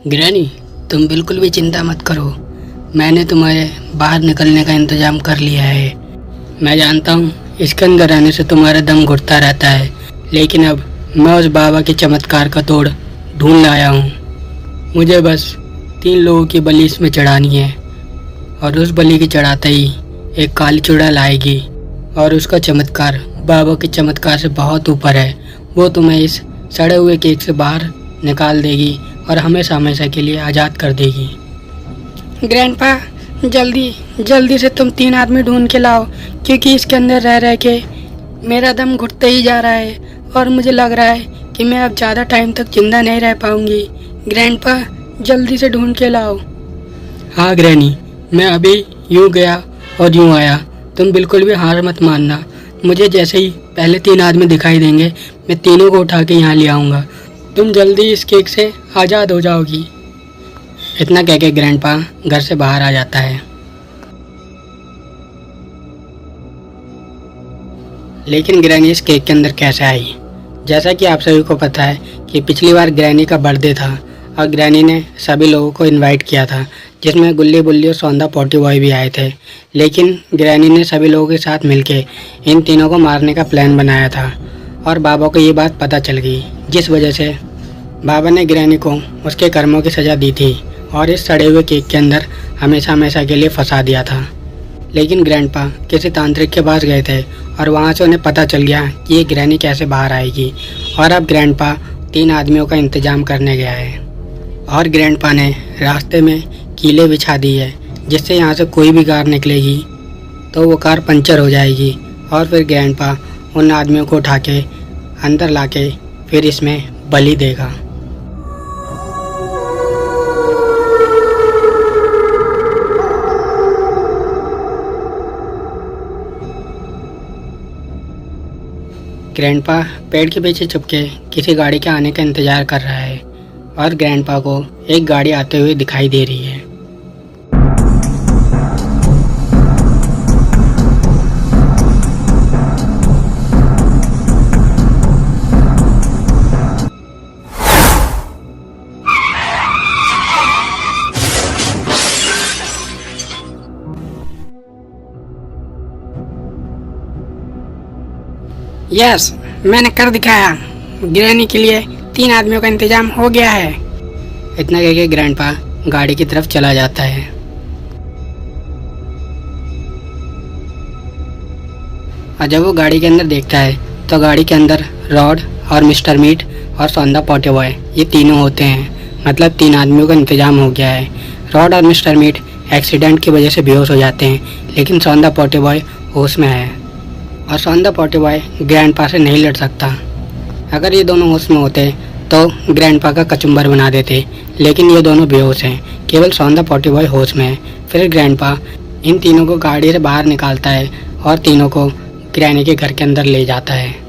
Granny, तुम बिल्कुल भी चिंता मत करो। मैंने तुम्हारे बाहर निकलने का इंतज़ाम कर लिया है। मैं जानता हूँ इसके अंदर रहने से तुम्हारा दम घुटता रहता है, लेकिन अब मैं उस बाबा के चमत्कार का तोड़ ढूंढ लाया हूँ। मुझे बस 3 लोगों की बलि इसमें चढ़ानी है, और उस बलि की चढ़ाते ही एक काली चुड़ैल आएगी, और उसका चमत्कार बाबा के चमत्कार से बहुत ऊपर है। वो तुम्हें इस सड़े हुए केक से बाहर निकाल देगी और हमेशा हमेशा के लिए आज़ाद कर देगी। ग्रैंडपा, जल्दी से तुम 3 आदमी ढूंढ के लाओ, क्योंकि इसके अंदर रह रह के मेरा दम घुटते ही जा रहा है और मुझे लग रहा है कि मैं अब ज़्यादा टाइम तक जिंदा नहीं रह पाऊंगी। ग्रैंडपा, जल्दी से ढूंढ के लाओ। हाँ ग्रैनी, मैं अभी यूँ गया और यूँ आया। तुम बिल्कुल भी हार मत मानना। मुझे जैसे ही पहले 3 आदमी दिखाई देंगे, मैं तीनों को उठा के यहाँ ले आऊँगा। तुम जल्दी इस केक से आज़ाद हो जाओगी। इतना कह के ग्रैंडपा घर से बाहर आ जाता है। लेकिन ग्रैनी इस केक के अंदर कैसे आई? जैसा कि आप सभी को पता है कि पिछली बार ग्रैनी का बर्थडे था और ग्रैनी ने सभी लोगों को इनवाइट किया था, जिसमें गुल्ली बुल्ली और सौंदा पॉटी बॉय भी आए थे। लेकिन ग्रैनी ने सभी लोगों के साथ मिलके इन तीनों को मारने का प्लान बनाया था, और बाबा को ये बात पता चल गई, जिस वजह से बाबा ने ग्रैनी को उसके कर्मों की सज़ा दी थी और इस सड़े हुए केक के अंदर हमेशा हमेशा के लिए फंसा दिया था। लेकिन ग्रैंडपा किसी तांत्रिक के पास गए थे और वहाँ से उन्हें पता चल गया कि ये ग्रैनी कैसे बाहर आएगी, और अब ग्रैंडपा 3 आदमियों का इंतजाम करने गया है। और ग्रैंडपा ने रास्ते में कीले बिछा दी है, जिससे यहाँ से कोई भी कार निकलेगी तो वो कार पंचर हो जाएगी, और फिर ग्रैंडपा उन आदमियों को उठा के अंदर ला के फिर इसमें बलि देगा। ग्रैंडपा पेड़ के पीछे छुपके किसी गाड़ी के आने का इंतजार कर रहा है, और ग्रैंडपा को एक गाड़ी आते हुए दिखाई दे रही है। यस, मैंने कर दिखाया। ग्रैनी के लिए 3 आदमियों का इंतजाम हो गया है। इतना कह के ग्रैंडपा गाड़ी की तरफ चला जाता है। और जब वो गाड़ी के अंदर देखता है तो गाड़ी के अंदर रॉड और मिस्टर मीट और सौंदा पॉटे बॉय ये तीनों होते हैं। मतलब 3 आदमियों का इंतजाम हो गया है। रॉड और मिस्टर मीट एक्सीडेंट की वजह से बेहोश हो जाते हैं, लेकिन सौंदा पॉटे बॉय होश में है, और सौंदा पॉटे बॉय ग्रैंडपा से नहीं लड़ सकता। अगर ये दोनों होश में होते तो ग्रैंडपा का कचुम्बर बना देते, लेकिन ये दोनों बेहोश हैं। केवल सौंदा पॉटी बॉय होश में है। फिर ग्रैंडपा इन तीनों को गाड़ी से बाहर निकालता है और तीनों को ग्रैनी के घर के अंदर ले जाता है।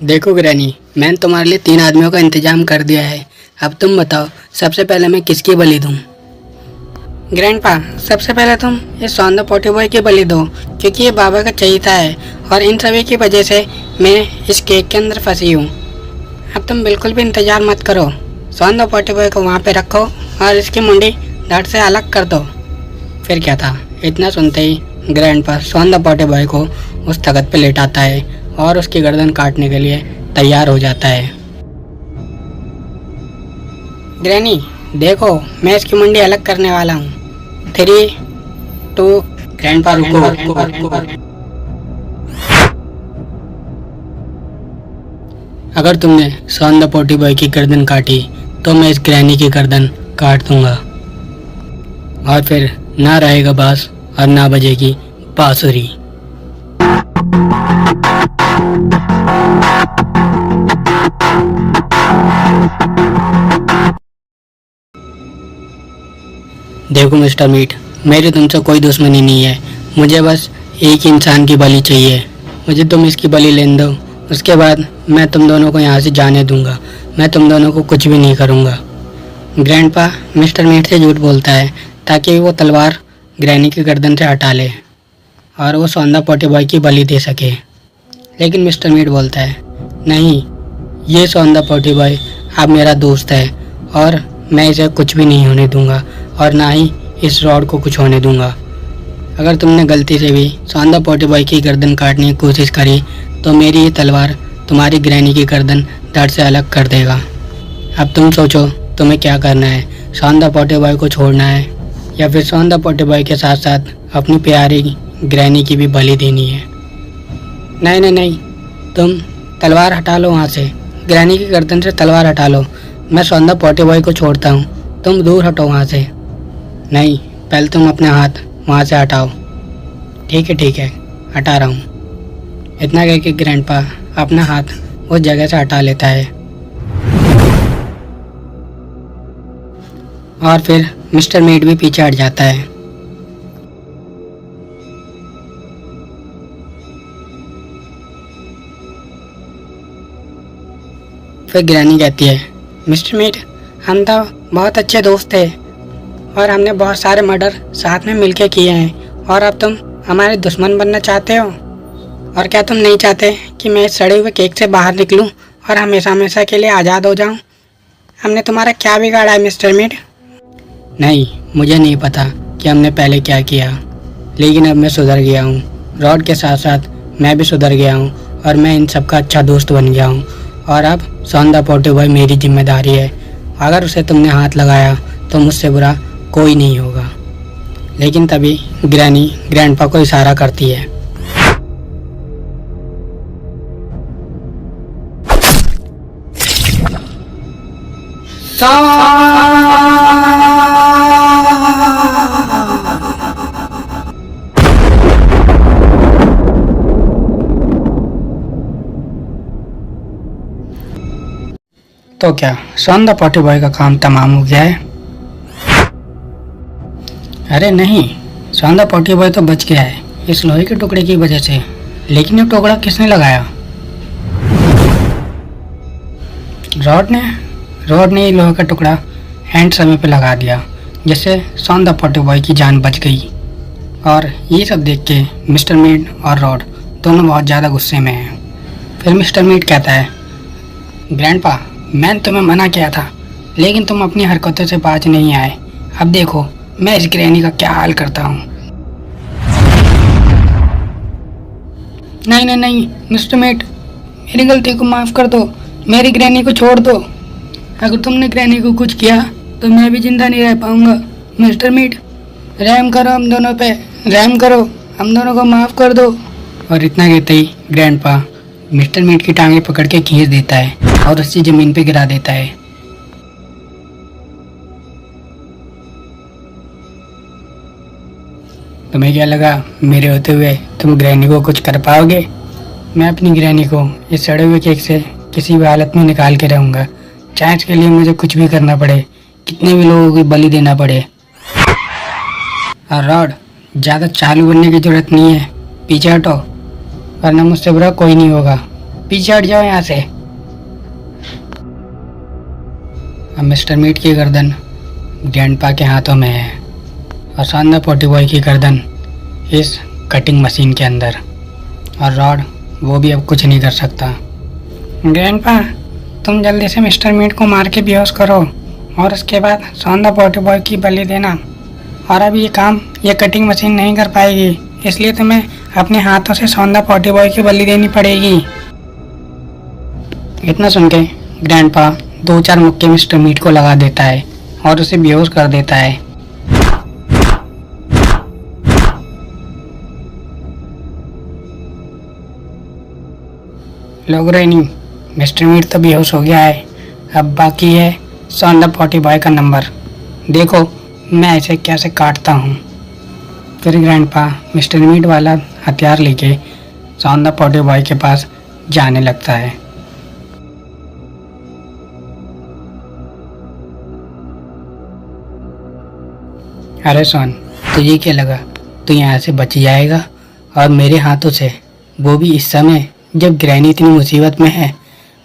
देखो ग्रैनी, मैंने तुम्हारे लिए 3 आदमियों का इंतजाम कर दिया है। अब तुम बताओ, सबसे पहले मैं किसकी बलि दूं? ग्रैंडपा, सबसे पहले तुम इस सौंदा पॉटी बॉय की बलि दो, क्योंकि ये बाबा का चहीता है और इन सभी की वजह से मैं इस केक के अंदर फंसी हूँ। अब तुम बिल्कुल भी इंतजार मत करो। सौंदा पॉटी बॉय को वहाँ पे रखो और इसकी मुंडी धड़ से अलग कर दो। फिर क्या था, इतना सुनते ही ग्रैंडपा सौंदा पॉटी बॉय को उस तख्त पे लेटाता है और उसकी गर्दन काटने के लिए तैयार हो जाता है। ग्रैनी, देखो, मैं इसकी मुंडी अलग करने वाला हूँ। 3, 2। ग्रैंडपा रुको। अगर तुमने सौंदा पॉटी बॉय की गर्दन काटी तो मैं इस ग्रैनी की गर्दन काट दूंगा, और फिर ना रहेगा बांस और ना बजेगी बांसुरी। देखो मिस्टर मीट, मेरी तुमसे कोई दुश्मनी नहीं है, मुझे बस एक इंसान की बलि चाहिए। मुझे तुम इसकी बलि लेने दो, उसके बाद मैं तुम दोनों को यहाँ से जाने दूंगा। मैं तुम दोनों को कुछ भी नहीं करूँगा। ग्रैंडपा मिस्टर मीट से झूठ बोलता है ताकि वो तलवार ग्रैनी की गर्दन से हटा ले और वो सौंदा पोटी बॉय की बलि दे सके। लेकिन मिस्टर मीट बोलता है, नहीं, ये सौंदा पोटी बॉय अब मेरा दोस्त है और मैं इसे कुछ भी नहीं होने दूंगा और ना ही इस रॉड को कुछ होने दूंगा। अगर तुमने गलती से भी सौंदा पोटी बॉय की गर्दन काटने की कोशिश करी तो मेरी ये तलवार तुम्हारी ग्रैनी की गर्दन धड़ से अलग कर देगा। अब तुम सोचो तुम्हें क्या करना है, सौंदा पोटी बॉय को छोड़ना है या फिर सौंदा पोटी बॉय के साथ साथ अपनी प्यारी ग्रैनी की भी बलि देनी है। नहीं नहीं नहीं, तुम तलवार हटा लो वहाँ से, ग्रैनी की गर्दन से तलवार हटा लो। मैं सौंदा पोटी बॉय को छोड़ता हूँ, तुम दूर हटो वहाँ से। नहीं, पहले तुम अपने हाथ वहाँ से हटाओ। ठीक है, हटा रहा हूँ। इतना कह के ग्रैंडपा अपना हाथ उस जगह से हटा लेता है और फिर मिस्टर मीट भी पीछे हट जाता है। फिर ग्रैनी कहती है, मिस्टर मीट, हम तो बहुत अच्छे दोस्त थे और हमने बहुत सारे मर्डर साथ में मिलके किए हैं और अब तुम हमारे दुश्मन बनना चाहते हो? और क्या तुम नहीं चाहते कि मैं इस सड़े हुए केक से बाहर निकलूं और हमेशा हमेशा के लिए आज़ाद हो जाऊं? हमने तुम्हारा क्या बिगाड़ा है मिस्टर मीट? नहीं, मुझे नहीं पता कि हमने पहले क्या किया, लेकिन अब मैं सुधर गया हूँ। रॉड के साथ साथ मैं भी सुधर गया हूँ और मैं इन सब का अच्छा दोस्त बन गया हूँ और अब सौंदा पोटी बॉय मेरी जिम्मेदारी है। अगर उसे तुमने हाथ लगाया तो मुझसे बुरा कोई नहीं होगा। लेकिन तभी ग्रैनी ग्रैंडपा को इशारा करती है। तो क्या सौंदा पोटी बॉय का काम तमाम हो गया है? अरे नहीं, सौंदा पोटी बॉय तो बच गया है इस लोहे के टुकड़े की वजह से। लेकिन ये टुकड़ा किसने लगाया? रॉड ने ये लोहे का टुकड़ा हैंड समय पे लगा दिया, जिससे सौंदा पोटी बॉय की जान बच गई। और ये सब देख के मिस्टर मीट और रॉड दोनों बहुत ज़्यादा गुस्से में हैं। फिर मिस्टर मीट कहता है, ग्रैंडपा, मैंने तुम्हें मना किया था लेकिन तुम अपनी हरकतों से बाज नहीं आए। अब देखो मैं इस ग्रैनी का क्या हाल करता हूँ। नहीं मिस्टर मीट, मेरी गलती को माफ़ कर दो, मेरी ग्रैनी को छोड़ दो। अगर तुमने ग्रैनी को कुछ किया तो मैं भी जिंदा नहीं रह पाऊंगा। मिस्टर मीट, रहम करो हम दोनों पे, रहम करो, हम दोनों को माफ़ कर दो। और इतना कहते ही ग्रैंडपा मिस्टर मीट की टांगे पकड़ के खींच देता है और उसे ज़मीन पे गिरा देता है। तुम्हें क्या लगा मेरे होते हुए तुम ग्रैनी को कुछ कर पाओगे? मैं अपनी ग्रैनी को इस सड़े हुए केक से किसी भी हालत में निकाल के रहूँगा, चाहे इसके लिए मुझे कुछ भी करना पड़े, कितने भी लोगों की बलि देना पड़े। और रॉड, ज़्यादा चालू बनने की जरूरत नहीं है, पीछे हटो वरना मुझसे बुरा कोई नहीं होगा। पीछे हट जाओ यहाँ से। अब मिस्टर मीट की गर्दन ग्रैंडपा के हाथों में है और सौंदा पोटी बॉय की गर्दन इस कटिंग मशीन के अंदर। और रॉड, वो भी अब कुछ नहीं कर सकता। ग्रैंडपा, तुम जल्दी से मिस्टर मीट को मार के बेहोश करो और उसके बाद सौंदा पोटी बॉय की बलि देना। और अब ये काम ये कटिंग मशीन नहीं कर पाएगी, इसलिए तुम्हें अपने हाथों से सौंदा पोटी बॉय की बलि देनी पड़ेगी। इतना सुन के ग्रैंडपा 2-4 मुक्के मिस्टर मीट को लगा देता है और उसे बेहोश कर देता है। लो ग्रैनी, मिस्टर मीट तो बेहोश हो गया है, अब बाकी है सौंदा पोटी बॉय का नंबर। देखो मैं इसे कैसे काटता हूँ। फिर ग्रैंडपा मिस्टर मीट वाला हथियार लेके सौंदा पोटी बॉय के पास जाने लगता है। अरे सोन, तुझे क्या लगा तू यहाँ से बच जाएगा? और मेरे हाथों से, वो भी इस समय जब ग्रैनी इतनी मुसीबत में है।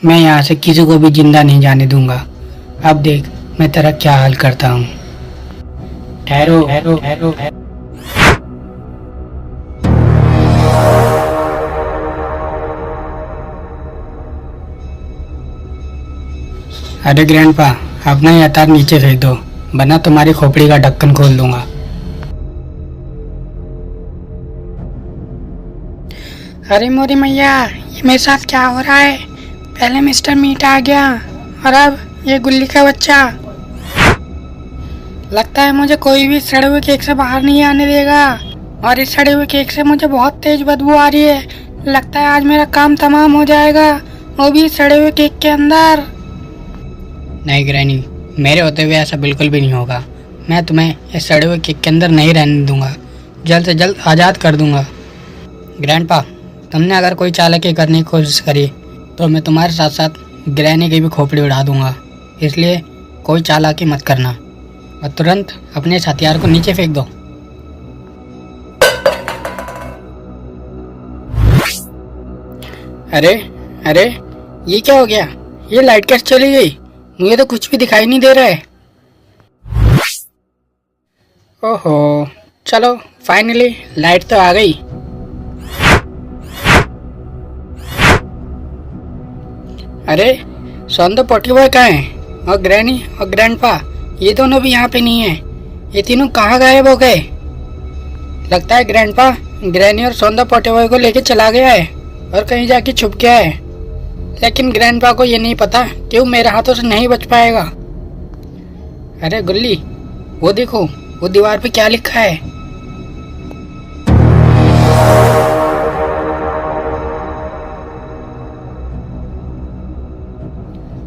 मैं यहाँ से किसी को भी जिंदा नहीं जाने दूंगा। अब देख मैं तेरा क्या हाल करता हूँ। ठहरो ठहरो ठहरो। अरे ग्रैंडपा, अपना ये तार नीचे फेंक दो, वरना तुम्हारी खोपड़ी का ढक्कन खोल दूंगा। अरे मोरी मैया, ये मेरे साथ क्या हो रहा है? पहले मिस्टर मीट आ गया और अब ये गुल्ली का बच्चा। लगता है मुझे कोई भी सड़े हुए केक से बाहर नहीं आने देगा, और इस सड़े हुए केक से मुझे बहुत तेज बदबू आ रही है। लगता है आज मेरा काम तमाम हो जाएगा, वो भी सड़े हुए केक के अंदर। नहीं ग्रैनी, मेरे होते हुए ऐसा बिल्कुल भी नहीं होगा। मैं तुम्हें इस सड़े हुए केक के अंदर नहीं रहने दूंगा, जल्द से जल्द आज़ाद कर दूंगा। ग्रैंडपा, तुमने अगर कोई चालाकी करने की कोशिश करी तो मैं तुम्हारे साथ साथ ग्रैनी की भी खोपड़ी उड़ा दूंगा। इसलिए कोई चालाकी मत करना और तुरंत अपने इस हथियार को नीचे फेंक दो। अरे अरे, ये क्या हो गया? ये लाइट कैसे चली गई? मुझे तो कुछ भी दिखाई नहीं दे रहा है। ओहो, चलो फाइनली लाइट तो आ गई। अरे सौंदर्य पोटी बॉय कहाँ है? और ग्रैनी और ग्रैंडपा, ये दोनों भी यहाँ पे नहीं है। ये तीनों कहाँ गायब हो गए? लगता है ग्रैंडपा ग्रैनी और सौंदर्य पोटी बॉय को लेके चला गया है और कहीं जाके छुप गया है। लेकिन ग्रैंडपा को ये नहीं पता कि वो मेरे हाथों से नहीं बच पाएगा। अरे गुल्ली, वो देखो, वो दीवार पे क्या लिखा है?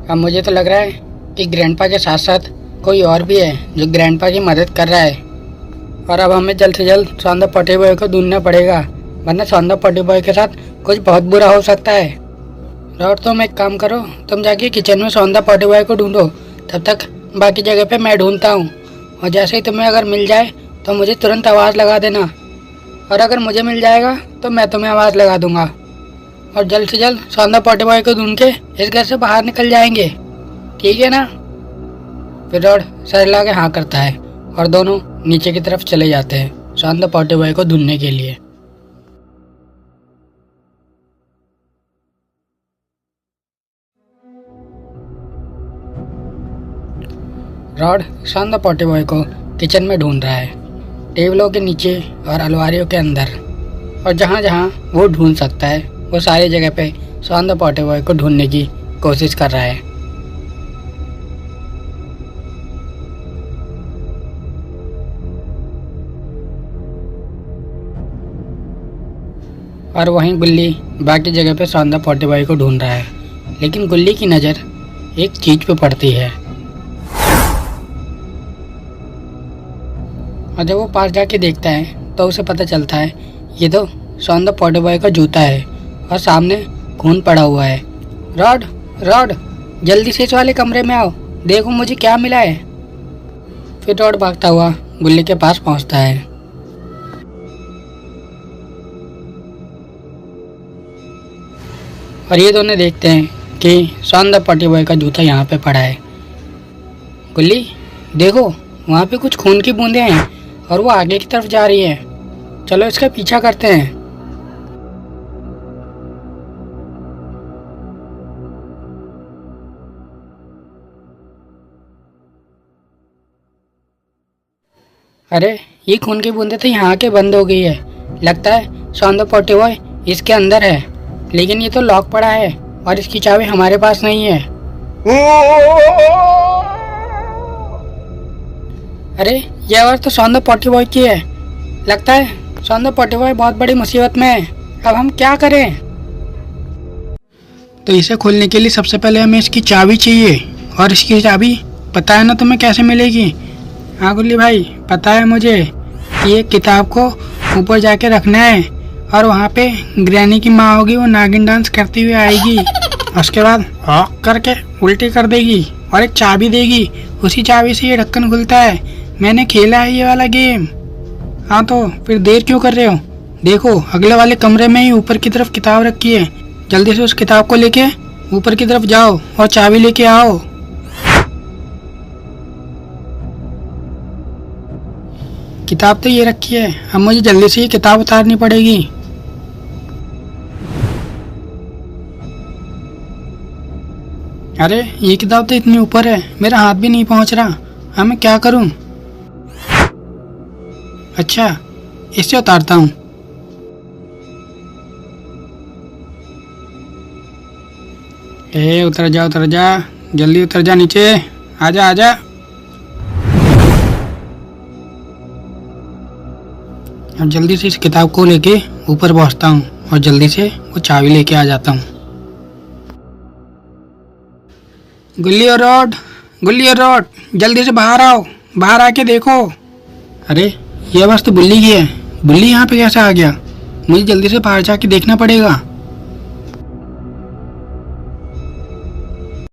अब मुझे तो लग रहा है कि ग्रैंडपा के साथ साथ कोई और भी है जो ग्रैंडपा की मदद कर रहा है। और अब हमें जल्द से जल्द सौंदर्य पोटी बॉय को ढूंढना पड़ेगा, वरना सौंदर्य पोटी बॉय के साथ कुछ बहुत बुरा हो सकता है। और तुम एक काम करो, तुम जाके किचन में सौंदर्य पोटी बॉय को ढूंढो, तब तक बाकी जगह पे मैं ढूंढता हूँ। और जैसे ही तुम्हें अगर मिल जाए तो मुझे तुरंत आवाज़ लगा देना, और अगर मुझे मिल जाएगा तो मैं तुम्हें आवाज़ लगा दूंगा। और जल्द से जल्द सौंदर्य पोटी बॉय को ढूंढ के इस घर से बाहर निकल जाएंगे, ठीक है ना? फिर रॉड सर हिला के हाँ करता है और दोनों नीचे की तरफ चले जाते हैं सौंदर्य पोटी बॉय को ढूंढने के लिए। रॉड सौंदर्य पोटी बॉय को किचन में ढूंढ रहा है, टेबलों के नीचे और अलमारियों के अंदर, और जहाँ जहाँ वो ढूंढ सकता है वो सारी जगह पे सौंदर्य पोटी बॉय को ढूंढने की कोशिश कर रहा है। और वहीं गुल्ली बाकी जगह पे सौंदर्य पोटी बॉय को ढूंढ रहा है, लेकिन गुल्ली की नज़र एक चीज पे पड़ती है। और जब वो पास जाके देखता है तो उसे पता चलता है ये तो सौंदर्य पोटी बॉय का जूता है और सामने खून पड़ा हुआ है। रॉड रॉड, जल्दी से इस वाले कमरे में आओ, देखो मुझे क्या मिला है। फिर रॉड भागता हुआ गुल्ली के पास पहुंचता है। और ये दोनों देखते हैं कि सौंदर्य पोटी बॉय का जूता यहाँ पे पड़ा है। गुल्ली देखो, वहाँ पे कुछ खून की बूंदें हैं और वो आगे की तरफ जा रही है। चलो इसका पीछा करते हैं। अरे ये खून की बूंदें तो यहाँ के बंद हो गई है। लगता है सौंदर्य पोटी बॉय इसके अंदर है, लेकिन ये तो लॉक पड़ा है और इसकी चाबी हमारे पास नहीं है। अरे ये आवाज़ तो सौंदर्य पोटी बॉय की है। लगता है सौंदर्य पोटी बॉय बहुत बड़ी मुसीबत में है। अब हम क्या करें? तो इसे खोलने के लिए सबसे पहले हमें इसकी चाबी चाहिए, और इसकी चाबी पता है ना तुम्हें कैसे मिलेगी? हाँ गुल्ली भाई, पता है मुझे कि ये किताब को ऊपर जाके रखना है और वहाँ पे ग्रैनी की माँ होगी, वो नागिन डांस करती हुई आएगी, उसके बाद हॉक करके उल्टी कर देगी और एक चाबी देगी। उसी चाबी से ये ढक्कन खुलता है। मैंने खेला है ये वाला गेम। हाँ तो फिर देर क्यों कर रहे हो? देखो अगले वाले कमरे में ही ऊपर की तरफ किताब रखी है, जल्दी से उस किताब को लेके ऊपर की तरफ जाओ और चाबी लेके आओ। किताब तो ये रखी है, अब मुझे जल्दी से ये किताब उतारनी पड़ेगी। अरे ये किताब तो इतनी ऊपर है, मेरा हाथ भी नहीं पहुंच रहा। अब मैं क्या करूं? अच्छा, इससे उतारता हूं। उतर जा, जल्दी उतर जा नीचे। आजा आजा। अब जल्दी से इस किताब को लेके ऊपर पहुंचता हूँ और जल्दी से वो चाबी लेके आ जाता हूँ। गुल्ली और रॉड, जल्दी से बाहर आओ, बाहर आके देखो। अरे ये आवाज़ तो बुल्ली की है, बुल्ली यहाँ पे कैसे आ गया? मुझे जल्दी से बाहर जाके देखना पड़ेगा।